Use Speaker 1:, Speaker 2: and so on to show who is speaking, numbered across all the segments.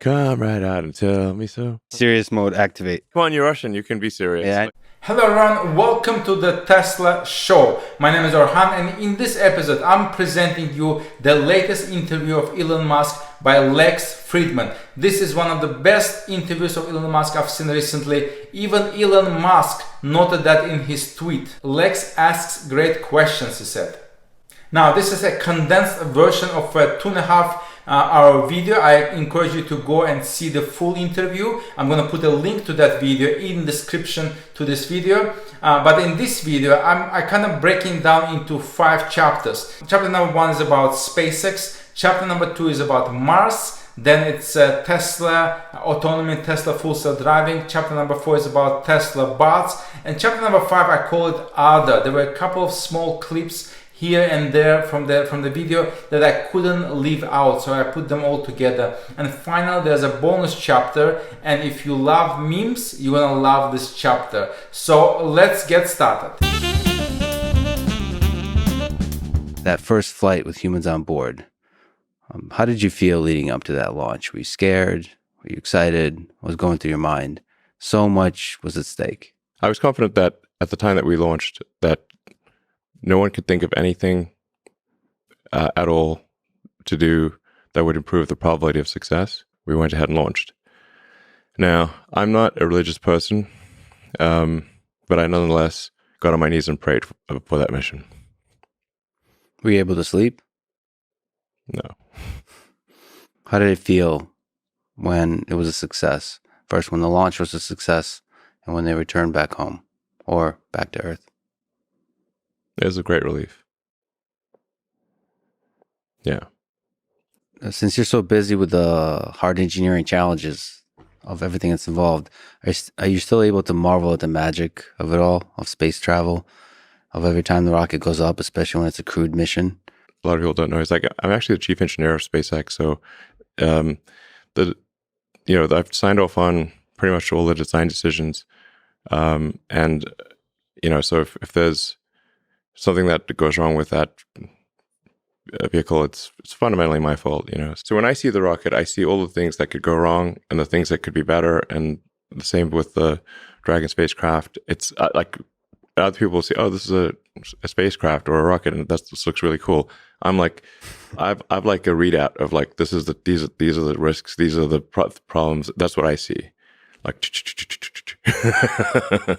Speaker 1: Come right out and tell me so.
Speaker 2: Serious mode activate.
Speaker 1: Come on, you're Russian. You can be serious.
Speaker 2: Yeah.
Speaker 3: Hello everyone, welcome to the Tesla Show. My name is Orhan, and in this episode I'm presenting you the latest interview of Elon Musk by Lex Fridman. This is one of the best interviews of Elon Musk I've seen recently. Even Elon Musk noted that in his tweet. Lex asks great questions, he said. Now this is a condensed version of a 2.5-hour video. I encourage you to go and see the full interview. I'm going to put a link to that video in the description to this video. But in this video, I kind of breaking down into 5 chapters. Chapter number 1 is about SpaceX. Chapter number 2 is about Mars. Then it's Tesla autonomy, Tesla full self-driving. Chapter number 4 is about Tesla bots. And chapter number 5, I call it other. There were a couple of small clips here and there from the video that I couldn't leave out, so I put them all together. And finally there's a bonus chapter, and if you love memes, you're gonna love this chapter. So let's get started.
Speaker 2: That first flight with humans on board, how did you feel leading up to that launch? Were you scared? Were you excited? What was going through your mind? So much was at stake.
Speaker 1: I was confident that at the time that we launched, that no one could think of anything at all to do that would improve the probability of success. We went ahead and launched. Now, I'm not a religious person, but I nonetheless got on my knees and prayed for that mission.
Speaker 2: Were you able to sleep?
Speaker 1: No.
Speaker 2: How did it feel when it was a success? First, when the launch was a success, and when they returned back home or back to Earth?
Speaker 1: It was a great relief. Yeah.
Speaker 2: Since you're so busy with the hard engineering challenges of everything that's involved, are you still able to marvel at the magic of it all, of space travel, of every time the rocket goes up, especially when it's a crewed mission?
Speaker 1: A lot of people don't know. It's like, I'm actually the chief engineer of SpaceX. So, I've signed off on pretty much all the design decisions. So if there's something that goes wrong with that vehicle, it's fundamentally my fault, So when I see the rocket, I see all the things that could go wrong and the things that could be better. And the same with the Dragon spacecraft. It's like other people say, "Oh, this is a spacecraft or a rocket, and this looks really cool." I'm like, I've like a readout of like, these are the risks, these are the problems. That's what I see. Like,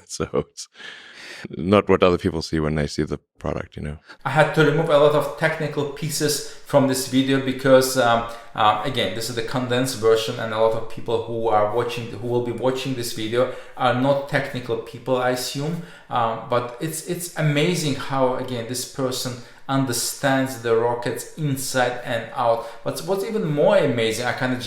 Speaker 1: so it's not what other people see when they see the product,
Speaker 3: I had to remove a lot of technical pieces from this video because, again, this is the condensed version, and a lot of people who will be watching this video are not technical people, I assume. But it's amazing how, again, this person understands the rockets inside and out. But what's even more amazing, I'm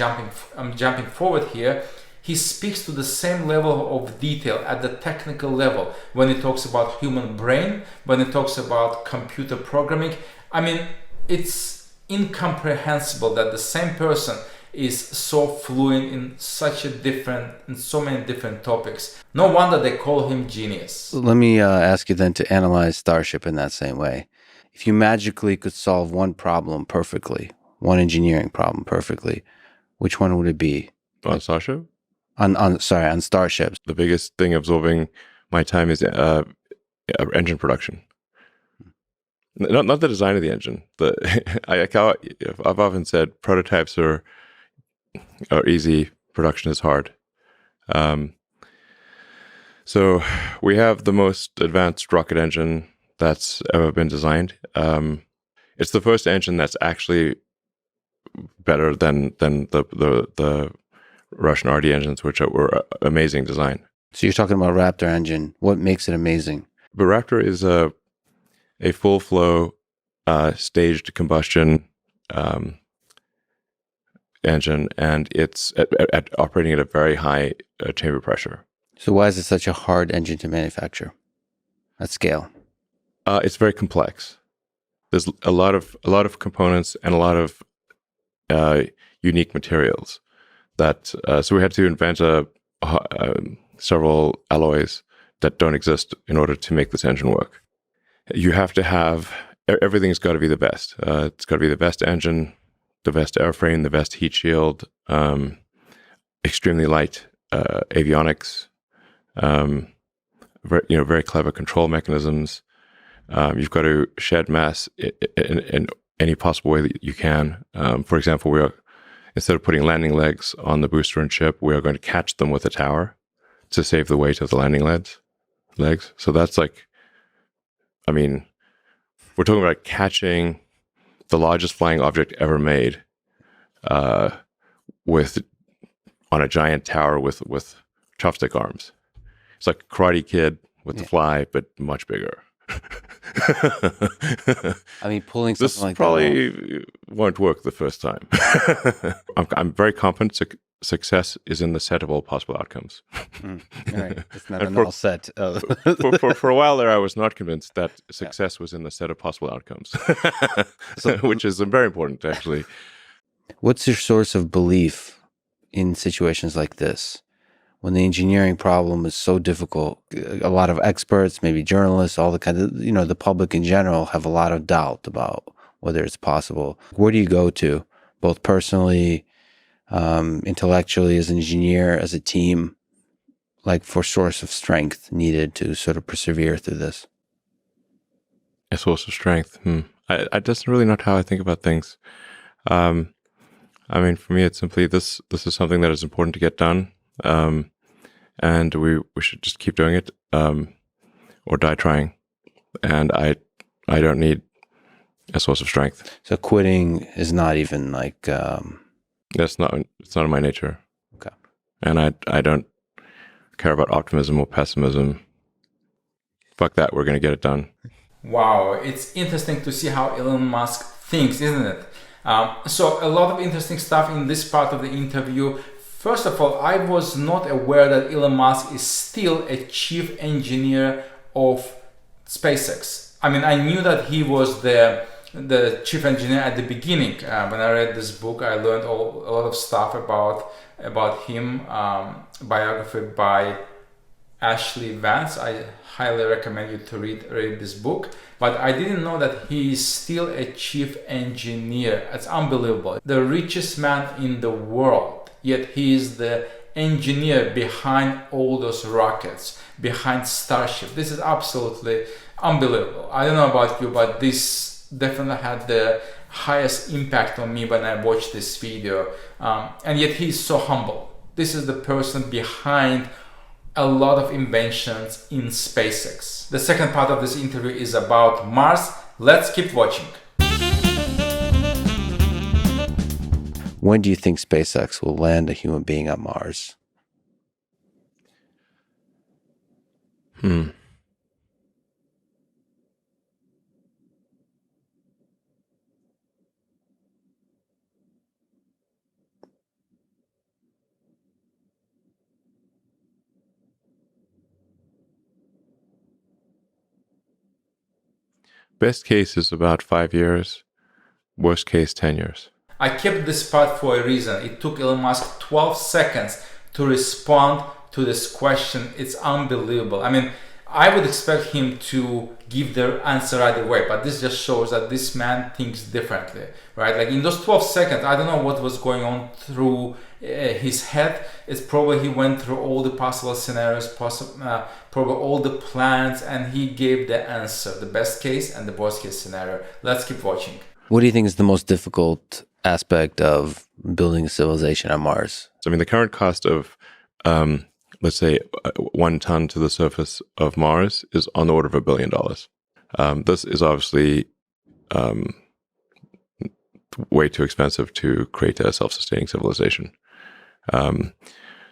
Speaker 3: jumping forward here. He speaks to the same level of detail at the technical level when he talks about human brain, when he talks about computer programming. I mean, it's incomprehensible that the same person is so fluent in so many different topics. No wonder they call him genius.
Speaker 2: Let me ask you then to analyze Starship in that same way. If you magically could solve one problem perfectly, one engineering problem perfectly, which one would it be?
Speaker 1: On Starship?
Speaker 2: On Starship.
Speaker 1: The biggest thing absorbing my time is engine production. Not the design of the engine. I've often said prototypes are easy, production is hard. So we have the most advanced rocket engine that's ever been designed. It's the first engine that's actually better than the Russian RD engines, which were amazing design.
Speaker 2: So you're talking about Raptor engine. What makes it amazing?
Speaker 1: But Raptor is a full flow staged combustion engine, and it's operating at a very high chamber pressure.
Speaker 2: So why is it such a hard engine to manufacture at scale?
Speaker 1: It's very complex. There's a lot of components and a lot of unique materials. So we had to invent several alloys that don't exist in order to make this engine work. You have to have, everything's got to be the best. It's got to be the best engine, the best airframe, the best heat shield, extremely light avionics, very clever control mechanisms. You've got to shed mass in any possible way that you can. For example, instead of putting landing legs on the booster and ship, we are going to catch them with a tower to save the weight of the landing legs. So that's like, I mean, we're talking about catching the largest flying object ever made on a giant tower with chopstick arms. It's like Karate Kid with the fly, but much bigger.
Speaker 2: I mean, pulling
Speaker 1: This
Speaker 2: something like
Speaker 1: probably won't work the first time. I'm very confident success is in the set of all possible outcomes.
Speaker 2: Right. It's not
Speaker 1: And
Speaker 2: an all set.
Speaker 1: For a while there, I was not convinced that success was in the set of possible outcomes, which is very important, actually.
Speaker 2: What's your source of belief in situations like this? When the engineering problem is so difficult, a lot of experts, maybe journalists, all the kind of, the public in general have a lot of doubt about whether it's possible. Where do you go to, both personally, intellectually, as an engineer, as a team, like for source of strength needed to sort of persevere through this?
Speaker 1: A source of strength. I just really not how I think about things. I mean, for me, it's simply this is something that is important to get done. And we should just keep doing it, or die trying. And I don't need a source of strength.
Speaker 2: So quitting is not even like,
Speaker 1: It's not in my nature.
Speaker 2: Okay.
Speaker 1: And I don't care about optimism or pessimism. Fuck that, we're going to get it done.
Speaker 3: Wow, it's interesting to see how Elon Musk thinks, isn't it? So a lot of interesting stuff in this part of the interview. First of all, I was not aware that Elon Musk is still a chief engineer of SpaceX. I mean, I knew that he was the chief engineer at the beginning. When I read this book, I learned a lot of stuff about him, biography by Ashley Vance. I highly recommend you to read this book. But I didn't know that he is still a chief engineer. It's unbelievable. The richest man in the world, yet he is the engineer behind all those rockets, behind Starship. This is absolutely unbelievable. I don't know about you, but this definitely had the highest impact on me when I watched this video. And yet he's so humble. This is the person behind a lot of inventions in SpaceX. The second part of this interview is about Mars. Let's keep watching.
Speaker 2: when do you think SpaceX will land a human being on Mars?
Speaker 1: Best case is about 5 years. Worst case, 10 years.
Speaker 3: I kept this part for a reason. It took Elon Musk 12 seconds to respond to this question. It's unbelievable. I mean, I would expect him to give the answer right away, but this just shows that this man thinks differently, right? Like in those 12 seconds, I don't know what was going on through his head. It's probably he went through all the possible scenarios, probably all the plans, and he gave the answer, the best case and the worst case scenario. Let's keep watching.
Speaker 2: What do you think is the most difficult aspect of building a civilization on Mars?
Speaker 1: I mean, the current cost of, let's say, 1 ton to the surface of Mars is on the order of $1 billion. This is obviously way too expensive to create a self-sustaining civilization.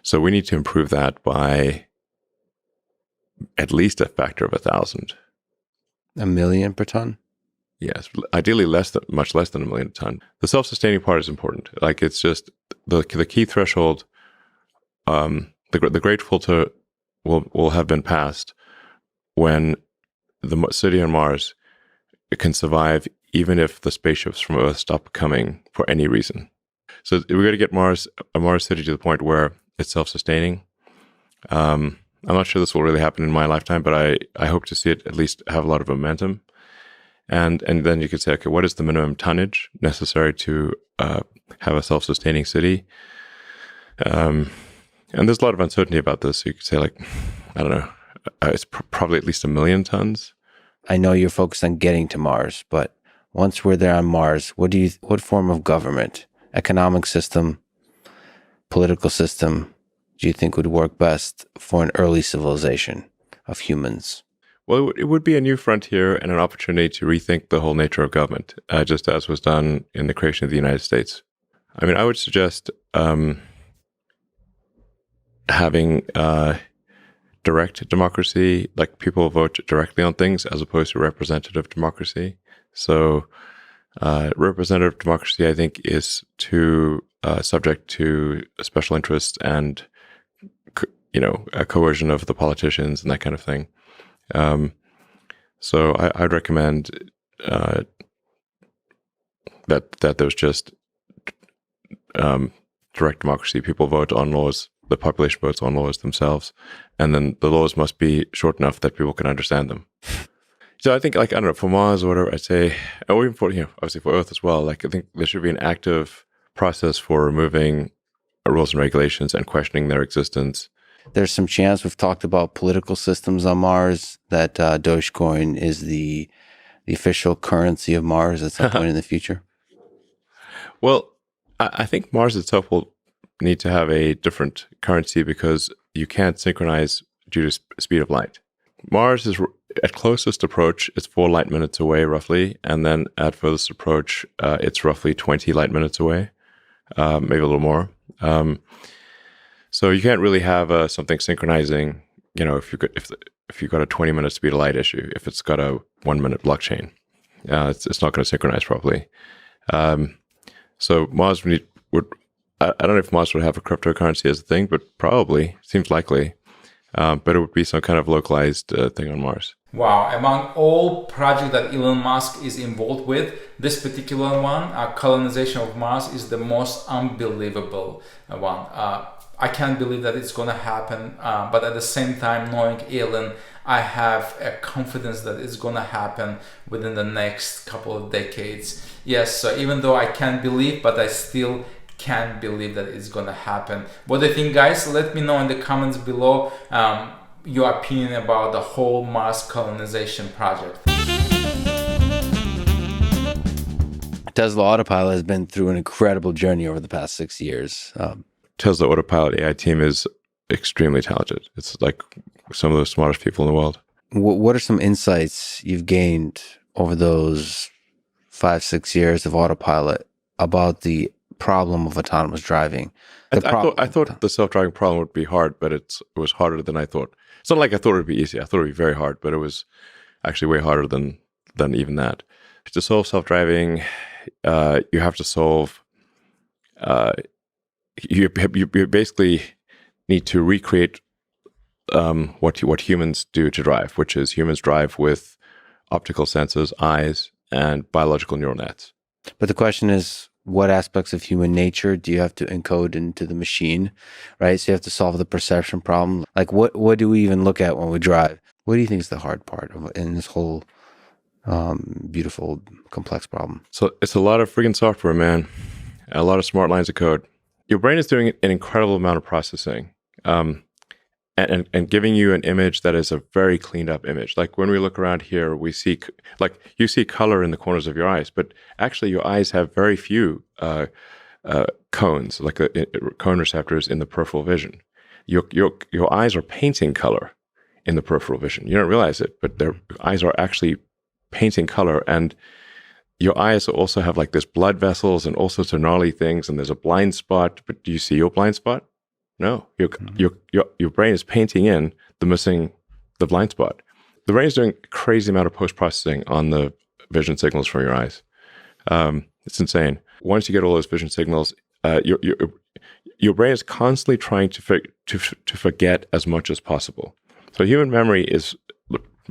Speaker 1: So we need to improve that by at least a factor of 1,000.
Speaker 2: $1 million per ton?
Speaker 1: Yes, ideally much less than $1 million a ton. The self-sustaining part is important. Like it's just the key threshold. The great filter will have been passed when the city on Mars can survive even if the spaceships from Earth stop coming for any reason. So we're going to get a Mars city to the point where it's self-sustaining. I'm not sure this will really happen in my lifetime, but I hope to see it at least have a lot of momentum. And then you could say, okay, what is the minimum tonnage necessary to have a self-sustaining city? And there's a lot of uncertainty about this. So you could say, like, I don't know, it's probably at least 1 million tons.
Speaker 2: I know you're focused on getting to Mars, but once we're there on Mars, what form of government, economic system, political system do you think would work best for an early civilization of humans?
Speaker 1: Well, it would be a new frontier and an opportunity to rethink the whole nature of government, just as was done in the creation of the United States. I mean, I would suggest having direct democracy, like people vote directly on things, as opposed to representative democracy. So representative democracy, I think, is too subject to special interests and, a coercion of the politicians and that kind of thing. So I'd recommend that there's just direct democracy. People vote on laws. The population votes on laws themselves, and then the laws must be short enough that people can understand them. So I think, like, I don't know, for Mars or whatever, I'd say, or even for, obviously for Earth as well, like, I think there should be an active process for removing rules and regulations and questioning their existence.
Speaker 2: There's some chance, we've talked about political systems on Mars, that Dogecoin is the official currency of Mars at some point in the future.
Speaker 1: Well, I think Mars itself will need to have a different currency because you can't synchronize due to speed of light. Mars is at closest approach, it's 4 light minutes away roughly, and then at furthest approach, it's roughly 20 light minutes away, maybe a little more. So you can't really have something synchronizing. If you've got a 20-minute speed of light issue, if it's got a 1-minute blockchain, it's not going to synchronize properly. So Mars would. I don't know if Mars would have a cryptocurrency as a thing, but probably seems likely. But it would be some kind of localized thing on Mars.
Speaker 3: Wow, among all projects that Elon Musk is involved with, this particular one, colonization of Mars, is the most unbelievable one. I can't believe that it's going to happen, but at the same time, knowing Elon, I have a confidence that it's going to happen within the next couple of decades. Yes, so even though I can't believe, but I still can't believe that it's gonna happen. What do you think, guys? Let me know in the comments below your opinion about the whole Mars colonization project.
Speaker 2: Tesla Autopilot has been through an incredible journey over the past 6 years.
Speaker 1: Tesla Autopilot AI team is extremely talented. It's like some of the smartest people in the world.
Speaker 2: What are some insights you've gained over those 5-6 years of Autopilot about the problem of autonomous driving?
Speaker 1: I thought the self-driving problem would be hard, but it was harder than I thought. It's not like I thought it would be easy. I thought it would be very hard, but it was actually way harder than even that. To solve self-driving, you have to solve. You basically need to recreate what humans do to drive, which is humans drive with optical senses, eyes, and biological neural nets.
Speaker 2: But the question is, what aspects of human nature do you have to encode into the machine, right? So you have to solve the perception problem. Like, what do we even look at when we drive? What do you think is the hard part in this whole beautiful, complex problem?
Speaker 1: So it's a lot of freaking software, man. A lot of smart lines of code. Your brain is doing an incredible amount of processing and giving you an image that is a very cleaned up image. Like when we look around here, we see, like, you see color in the corners of your eyes, but actually your eyes have very few cones, like cone receptors in the peripheral vision. Your eyes are painting color in the peripheral vision. You don't realize it, but their eyes are actually painting color, and your eyes also have like this blood vessels and all sorts of gnarly things, and there's a blind spot. But do you see your blind spot? No, your brain is painting in the blind spot. The brain is doing a crazy amount of post-processing on the vision signals from your eyes. It's insane. Once you get all those vision signals, your brain is constantly trying to forget as much as possible. So human memory is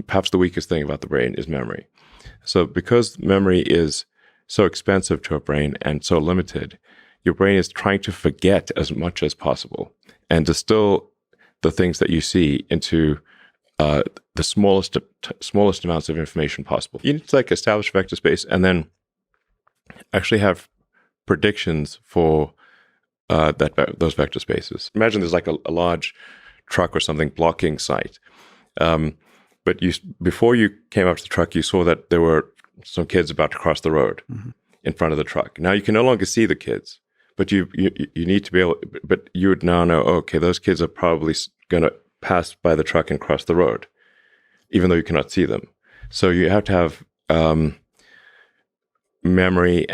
Speaker 1: perhaps the weakest thing about the brain is memory. So because memory is so expensive to a brain and so limited, your brain is trying to forget as much as possible and distill the things that you see into the smallest amounts of information possible. You need to like establish vector space and then actually have predictions for those vector spaces. Imagine there's like a large truck or something blocking sight. But before you came up to the truck, you saw that there were some kids about to cross the road in front of the truck. Now you can no longer see the kids, but you need to be able. But you would now know, okay, those kids are probably going to pass by the truck and cross the road, even though you cannot see them. So you have to have memory.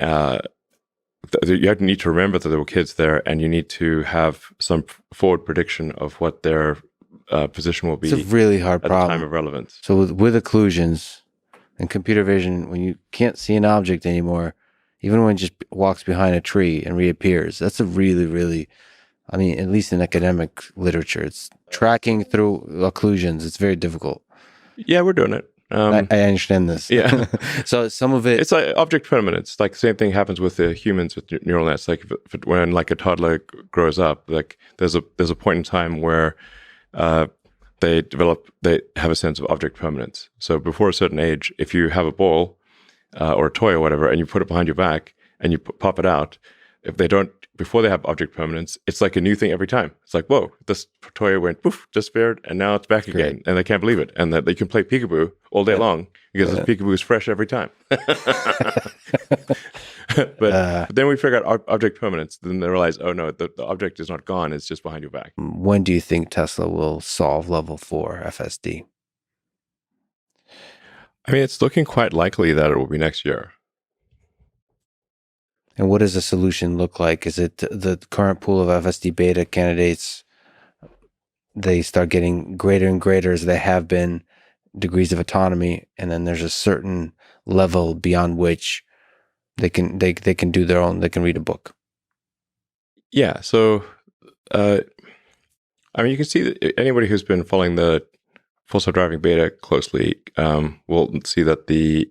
Speaker 1: You need to remember that there were kids there, and you need to have some forward prediction of what their position will be.
Speaker 2: It's a really hard
Speaker 1: at
Speaker 2: problem.
Speaker 1: the time of relevance.
Speaker 2: So with occlusions and computer vision, when you can't see an object anymore, even when it just walks behind a tree and reappears, that's a really, really, I mean, at least in academic literature, it's tracking through occlusions. It's very difficult.
Speaker 1: Yeah, we're doing it.
Speaker 2: I understand this.
Speaker 1: Yeah.
Speaker 2: So some of it,
Speaker 1: It's like object permanence. Like the same thing happens with the humans with neural nets. Like when like a toddler grows up, like there's a point in time where they have a sense of object permanence. So before a certain age, if you have a ball or a toy or whatever, and you put it behind your back and you pop it out, if they don't, before they have object permanence, it's like a new thing every time. It's like, whoa, this toy went poof, disappeared, and now it's back again, and they can't believe it. And that they can play peekaboo all day long because the peekaboo is fresh every time. But then we figure out object permanence. Then they realize, oh no, the object is not gone; it's just behind your back.
Speaker 2: when do you think Tesla will solve level 4 FSD?
Speaker 1: I mean, it's looking quite likely that it will be next year.
Speaker 2: And what does the solution look like? Is it the current pool of FSD beta candidates, they start getting greater and greater as they have been degrees of autonomy, and then there's a certain level beyond which they can do their own, they can read a book?
Speaker 1: Yeah. So, I mean, you can see that anybody who's been following the full self-driving beta closely will see that the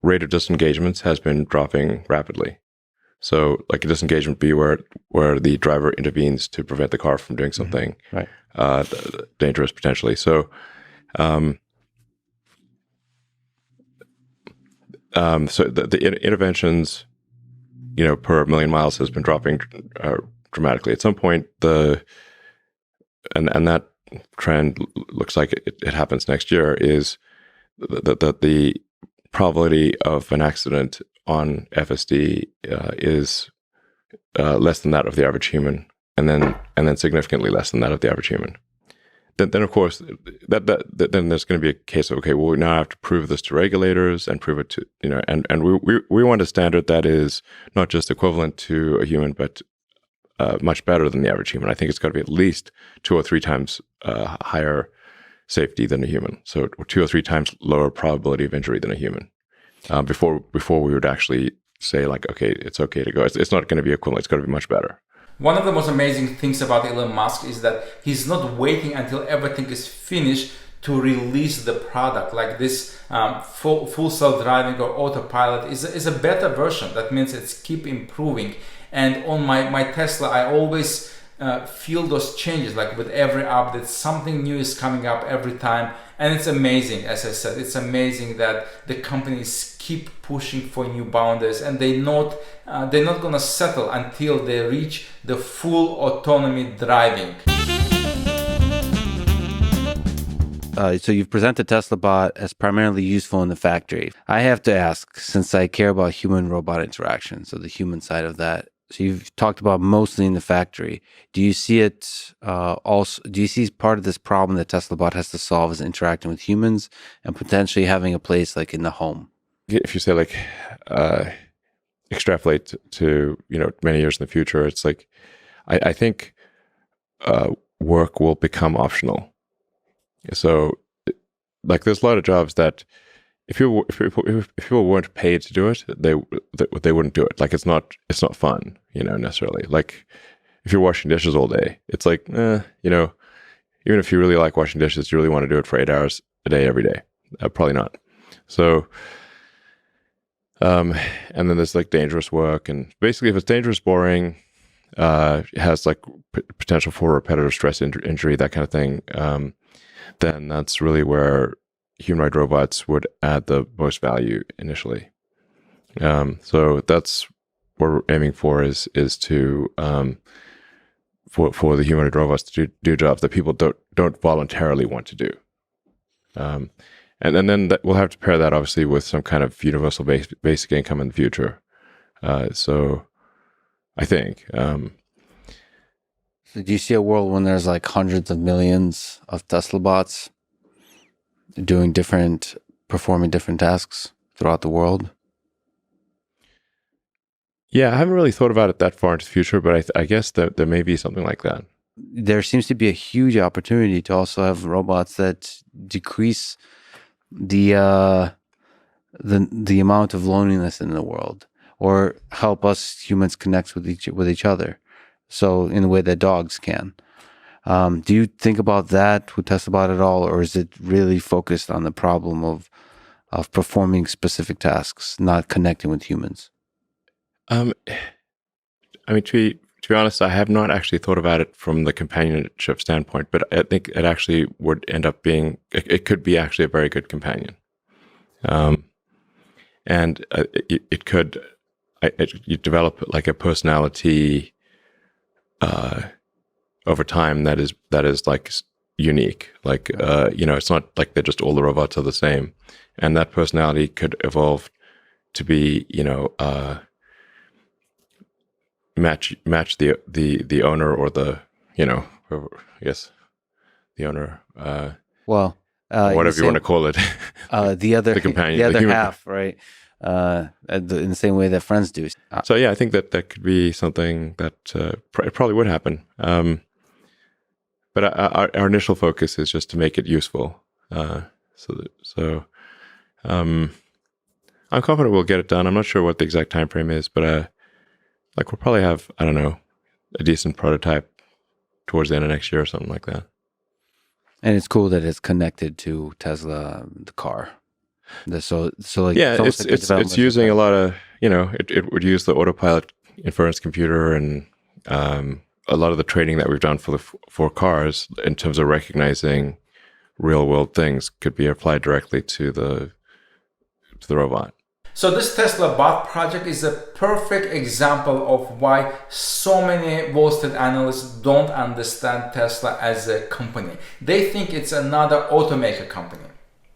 Speaker 1: rate of disengagements has been dropping rapidly. So, like a disengagement be where the driver intervenes to prevent the car from doing something dangerous potentially. So, so the interventions, per million miles has been dropping dramatically. At some point, and that trend looks like it happens next year, is that the probability of an accident on FSD is less than that of the average human, and then significantly less than that of the average human. Then of course then there's going to be a case of, okay, well, we now have to prove this to regulators and prove it to and we want a standard that is not just equivalent to a human, but much better than the average human. I think it's got to be at least 2 or 3 times higher safety than a human. So 2 or 3 times lower probability of injury than a human. Before we would actually say, like, okay, it's okay to go. It's not going to be equivalent. It's got to be much better.
Speaker 3: One of the most amazing things about Elon Musk is that he's not waiting until everything is finished to release the product. Like this full self-driving or autopilot is a beta version. That means it's keep improving. And on my Tesla, I always feel those changes. Like with every update, something new is coming up every time. And it's amazing, as I said, it's amazing that the companies keep pushing for new boundaries, and they're not gonna settle until they reach the full autonomy driving.
Speaker 2: So you've presented Tesla Bot as primarily useful in the factory. I have to ask, since I care about human-robot interaction, so the human side of that. So you've talked about mostly in the factory. Do you see it also? Do you see part of this problem that Tesla Bot has to solve is interacting with humans and potentially having a place like in the home?
Speaker 1: If you say like extrapolate to many years in the future, it's like I think work will become optional. So like there's a lot of jobs that if people weren't paid to do it, they wouldn't do it. Like it's not fun, necessarily. Like if you're washing dishes all day, it's like, even if you really like washing dishes, you really want to do it for 8 hours a day, every day? Probably not. So, and then there's like dangerous work, and basically if it's dangerous, boring, it has like potential for repetitive stress injury, that kind of thing, then that's really where humanoid robots would add the most value initially. So that's we're aiming for is to for the humanoid robots to do jobs that people don't voluntarily want to do. And then we'll have to pair that obviously with some kind of universal basic income in the future. So I think.
Speaker 2: So do you see a world when there's like hundreds of millions of Tesla bots performing different tasks throughout the world?
Speaker 1: Yeah, I haven't really thought about it that far into the future, but I guess that there may be something like that.
Speaker 2: There seems to be a huge opportunity to also have robots that decrease the amount of loneliness in the world, or help us humans connect with each other. So in a way that dogs can. Do you think about that with Tesla at all, or is it really focused on the problem of performing specific tasks, not connecting with humans?
Speaker 1: I mean, to be honest, I have not actually thought about it from the companionship standpoint, but I think it actually would end up being, it could be actually a very good companion. And it could, you develop like a personality over time that is like unique. Like, it's not like they're just all the robots are the same. And that personality could evolve to be, match the owner or the, whoever, I guess the owner, whatever you want to call it, the companion,
Speaker 2: the other
Speaker 1: human
Speaker 2: half, right? In the same way that friends do.
Speaker 1: So yeah, I think that could be something that it probably would happen. But our initial focus is just to make it useful. So I'm confident we'll get it done. I'm not sure what the exact time frame is, but we'll probably have, I don't know, a decent prototype towards the end of next year or something like that.
Speaker 2: And it's cool that it's connected to Tesla, the car.
Speaker 1: It's using a lot of, it would use the Autopilot inference computer and a lot of the training that we've done for cars in terms of recognizing real world things could be applied directly to the robot.
Speaker 3: So this Tesla bot project is a perfect example of why so many Wall Street analysts don't understand Tesla as a company. They think it's another automaker company.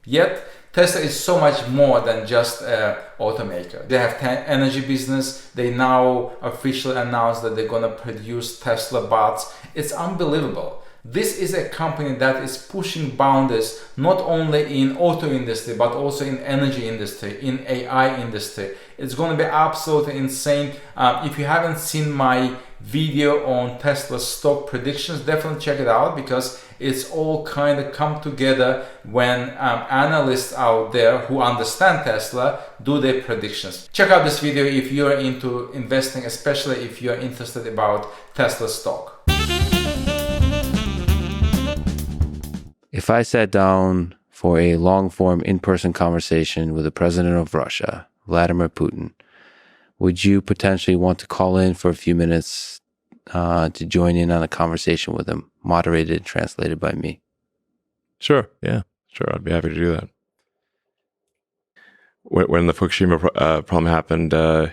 Speaker 3: Yet Tesla is so much more than just an automaker. They have energy business. They now officially announced that they're going to produce Tesla bots. It's unbelievable. This is a company that is pushing boundaries not only in auto industry but also in energy industry, in AI industry. It's going to be absolutely insane. If you haven't seen my video on Tesla stock predictions, definitely check it out, because it's all kind of come together when analysts out there who understand Tesla do their predictions. Check out this video if you're into investing, especially if you're interested about Tesla stock.
Speaker 2: If I sat down for a long-form in-person conversation with the president of Russia, Vladimir Putin, would you potentially want to call in for a few minutes to join in on a conversation with him, moderated and translated by me?
Speaker 1: Sure. Yeah, sure. I'd be happy to do that. When the Fukushima problem happened, due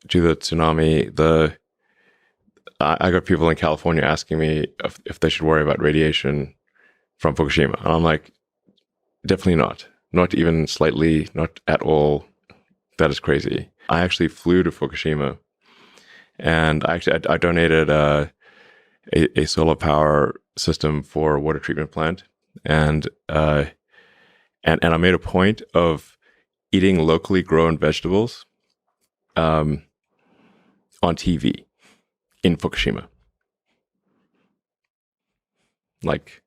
Speaker 1: to the tsunami, I got people in California asking me if they should worry about radiation from Fukushima. And I'm like, definitely not. Not even slightly, not at all. That is crazy. I actually flew to Fukushima, and I donated a solar power system for a water treatment plant. And I made a point of eating locally grown vegetables on TV. In Fukushima. Like,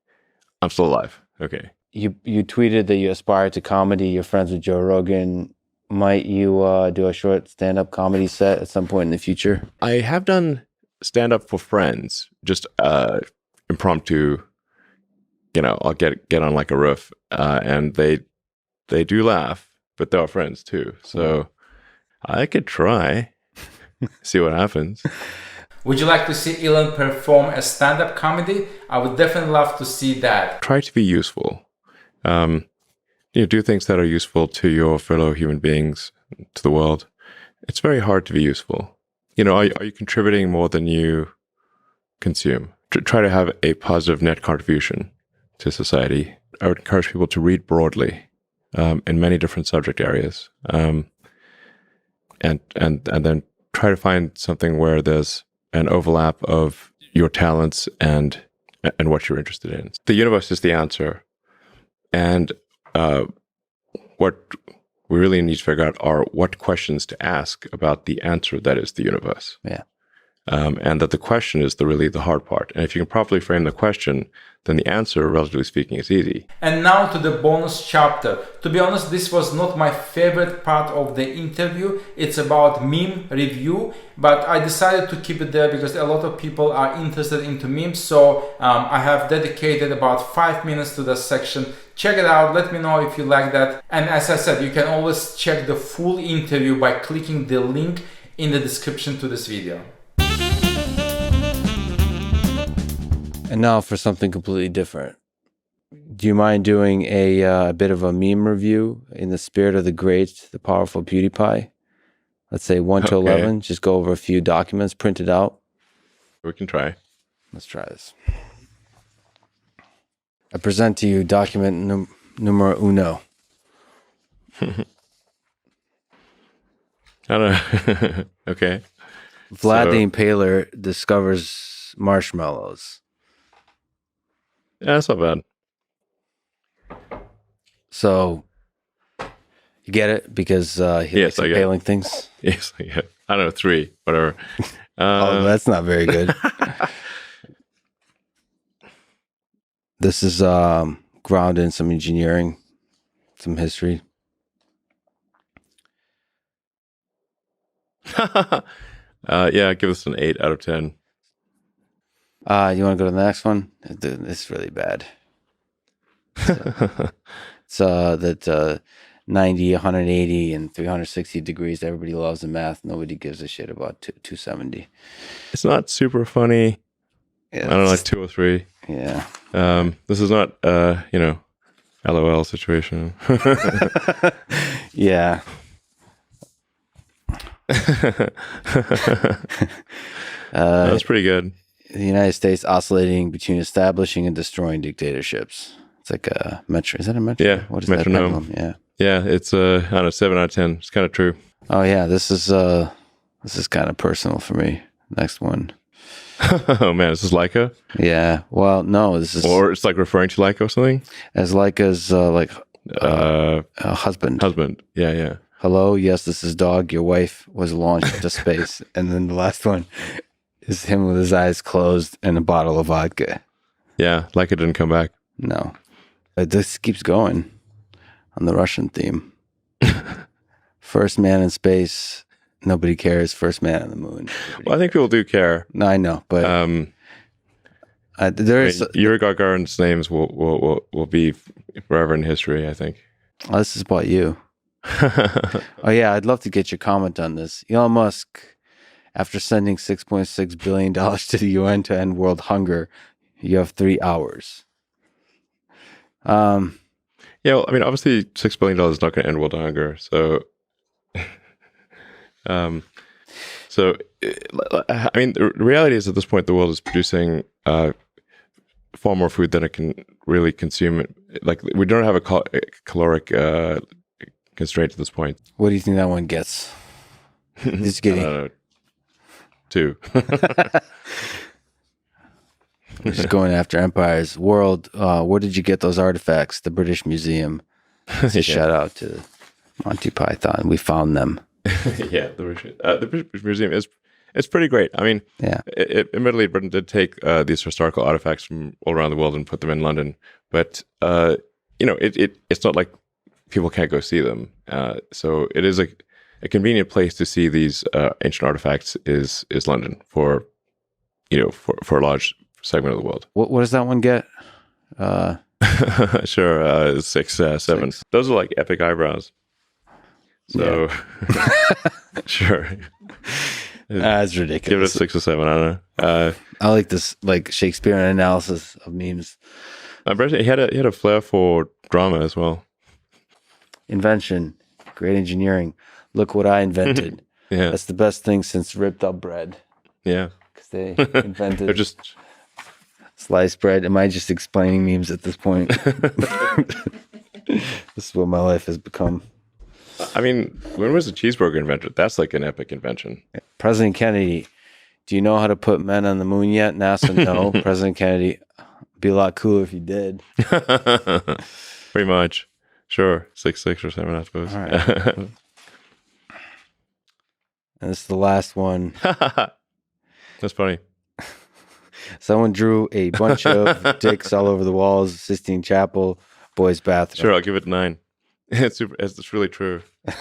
Speaker 1: I'm still alive. Okay.
Speaker 2: You tweeted that you aspire to comedy. You're friends with Joe Rogan. Might you do a short stand-up comedy set at some point in the future?
Speaker 1: I have done stand-up for friends, just impromptu. I'll get on like a riff, and they do laugh, but they're friends too. So I could try, see what happens.
Speaker 3: Would you like to see Elon perform a stand-up comedy? I would definitely love to see that.
Speaker 1: Try to be useful. Do things that are useful to your fellow human beings, to the world, it's very hard to be useful. Are you contributing more than you consume? Try to have a positive net contribution to society. I would encourage people to read broadly in many different subject areas, and then try to find something where there's an overlap of your talents and what you're interested in. The universe is the answer, and what we really need to figure out are what questions to ask about the answer that is the universe.
Speaker 2: Yeah.
Speaker 1: And that the question is really the hard part. And if you can properly frame the question, then the answer, relatively speaking, is easy.
Speaker 3: And now to the bonus chapter. To be honest, this was not my favorite part of the interview. It's about meme review, but I decided to keep it there because a lot of people are interested into memes. So I have dedicated about 5 minutes to this section. Check it out. Let me know if you like that. And as I said, you can always check the full interview by clicking the link in the description to this video.
Speaker 2: And now for something completely different. Do you mind doing a bit of a meme review in the spirit of the great, the powerful PewDiePie? Let's say 1 to 11. Just go over a few documents, print it out.
Speaker 1: We can try.
Speaker 2: Let's try this. I present to you document numero uno.
Speaker 1: I don't know. Okay.
Speaker 2: Vlad the Impaler discovers marshmallows.
Speaker 1: Yeah, that's not bad.
Speaker 2: So, you get it? Because he likes impaling things?
Speaker 1: Yes, I get it. I don't know, 3, whatever.
Speaker 2: Oh, that's not very good. This is grounded in some engineering, some history.
Speaker 1: Yeah, give us an 8 out of 10.
Speaker 2: You want to go to the next one? It's really bad. It's that 90, 180, and 360 degrees. Everybody loves the math. Nobody gives a shit about 270.
Speaker 1: It's not super funny.
Speaker 2: Yeah,
Speaker 1: I don't know, like 2 or 3.
Speaker 2: Yeah.
Speaker 1: This is not, LOL situation.
Speaker 2: Yeah.
Speaker 1: That's pretty good.
Speaker 2: The United States oscillating between establishing and destroying dictatorships. It's like a metro. Is that a metro?
Speaker 1: Yeah.
Speaker 2: What is
Speaker 1: metronome.
Speaker 2: that? Yeah.
Speaker 1: Yeah, it's I don't know, 7 out of 10. It's kind of true.
Speaker 2: Oh yeah, this is kind of personal for me. Next one.
Speaker 1: Oh man, this is Leica?
Speaker 2: Yeah. Well, no, this is,
Speaker 1: or it's like referring to Leica or something?
Speaker 2: As Leica's husband.
Speaker 1: Husband. Yeah, yeah.
Speaker 2: Hello, yes, this is Dog. Your wife was launched into space. And then the last one is him with his eyes closed and a bottle of vodka.
Speaker 1: Yeah, Leica didn't come back.
Speaker 2: No. This keeps going on the Russian theme. First man in space. Nobody cares. First man on the moon.
Speaker 1: Well, I think people do care.
Speaker 2: No, I know, but there is
Speaker 1: Yuri Gagarin's names will be forever in history, I think.
Speaker 2: Oh, this is about you. Oh yeah, I'd love to get your comment on this. Elon Musk, after sending $6.6 billion to the UN to end world hunger, you have 3 hours.
Speaker 1: Yeah, well, I mean, obviously, $6 billion is not going to end world hunger. So, I mean, the reality is at this point, the world is producing far more food than it can really consume. Like, we don't have a caloric constraint at this point.
Speaker 2: What do you think that one gets? Just kidding.
Speaker 1: 2.
Speaker 2: Just going after empires. World, where did you get those artifacts? The British Museum. Yeah. Shout out to Monty Python. We found them.
Speaker 1: Yeah, the British Museum it's pretty great. I mean,
Speaker 2: yeah.
Speaker 1: Admittedly, Britain did take these historical artifacts from all around the world and put them in London, but it's not like people can't go see them. So it is a convenient place to see these ancient artifacts is London for a large segment of the world.
Speaker 2: What does that one get?
Speaker 1: Sure, 6, 7.
Speaker 2: 6.
Speaker 1: Those are like epic eyebrows. So, yeah. Sure.
Speaker 2: That's ridiculous.
Speaker 1: Give it a 6 or 7. I don't know.
Speaker 2: I like this, like Shakespearean analysis of memes.
Speaker 1: He had a flair for drama as well.
Speaker 2: Invention, great engineering. Look what I invented.
Speaker 1: Yeah.
Speaker 2: That's the best thing since ripped up bread.
Speaker 1: Yeah.
Speaker 2: Because they invented
Speaker 1: They're just
Speaker 2: sliced bread. Am I just explaining memes at this point? This is what my life has become.
Speaker 1: I mean, when was the cheeseburger invented? That's like an epic invention.
Speaker 2: President Kennedy, do you know how to put men on the moon yet? NASA, no. President Kennedy, be a lot cooler if you did.
Speaker 1: Pretty much. Sure. 6'6" or 7, I suppose.
Speaker 2: All right. And this is the last one.
Speaker 1: That's funny.
Speaker 2: Someone drew a bunch of dicks all over the walls, Sistine Chapel, boys' bathroom.
Speaker 1: Sure, I'll give it 9. It's really true.
Speaker 2: All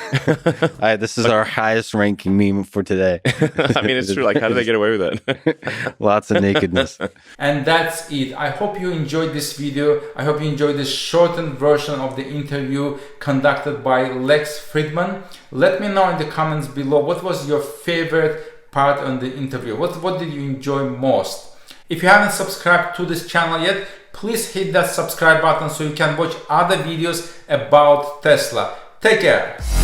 Speaker 2: right, this is our highest ranking meme for today.
Speaker 1: I mean, it's true. Like, how did they get away with that?
Speaker 2: Lots of nakedness.
Speaker 3: And that's it. I hope you enjoyed this video. I hope you enjoyed this shortened version of the interview conducted by Lex Fridman. Let me know in the comments below what was your favorite part on the interview. What did you enjoy most? If you haven't subscribed to this channel yet, please hit that subscribe button so you can watch other videos about Tesla. Take care.